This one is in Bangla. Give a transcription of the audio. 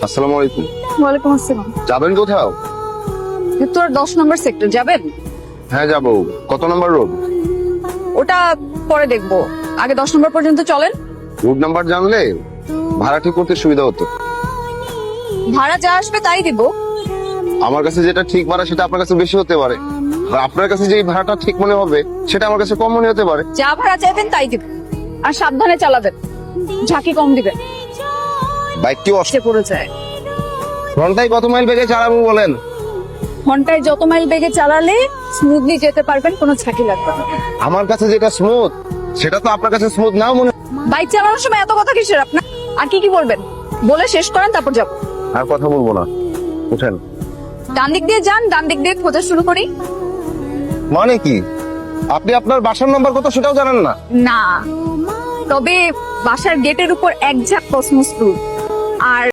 আসসালামু আলাইকুম। ওয়ালাইকুম আসসালাম। যাবেন কোথাও? তোর 10 নম্বর সেক্টর যাবেন? হ্যাঁ যাবো। কত নাম্বার রোড? ওটা পরে দেখবো, আগে 10 নম্বর পর্যন্ত চলেন। রুট নাম্বার জানলে ভাড়া ঠিক করতে সুবিধা হতো। ভাড়া যা আসবে তাই দিব। আমার কাছে যেটা ঠিক ভাড়া সেটা আপনার কাছে বেশি হতে পারে, আর আপনার কাছে যে ভাড়াটা ঠিক মনে হবে সেটা আমার কাছে কম মনে হতে পারে। যা ভাড়া চাইবেন তাই দিব, আর সাবধানে চালাবেন, ঝাঁকি কম দিবেন। বাইকটি সে পড়ে যায়। ঘন্টায় কত মাইল বেগে চালাবো বলেন? ঘন্টায় যত মাইল বেগে চালালে স্মুথলি যেতে পারবেন, কোনো ঝাঁকি লাগবে না। আমার কাছে যেটা স্মুথ সেটা তো আপনার কাছে স্মুথ নাও মনে। বাইক চালানোর সময় এত কথা কিসের আপনার? আর কি কি বলবেন বলে শেষ করেন, তারপর যাবো। আর কথা বলবো না, উঠেন। ডান দিক দিয়ে যান, ডান দিক দিয়ে খোঁজা শুরু করি। মানে কি আপনি আপনার বাসার নাম্বার কত সেটাও জানেন না? না, তবে বাসার গেটের উপর এক ঝাঁক কসমস ফুল আর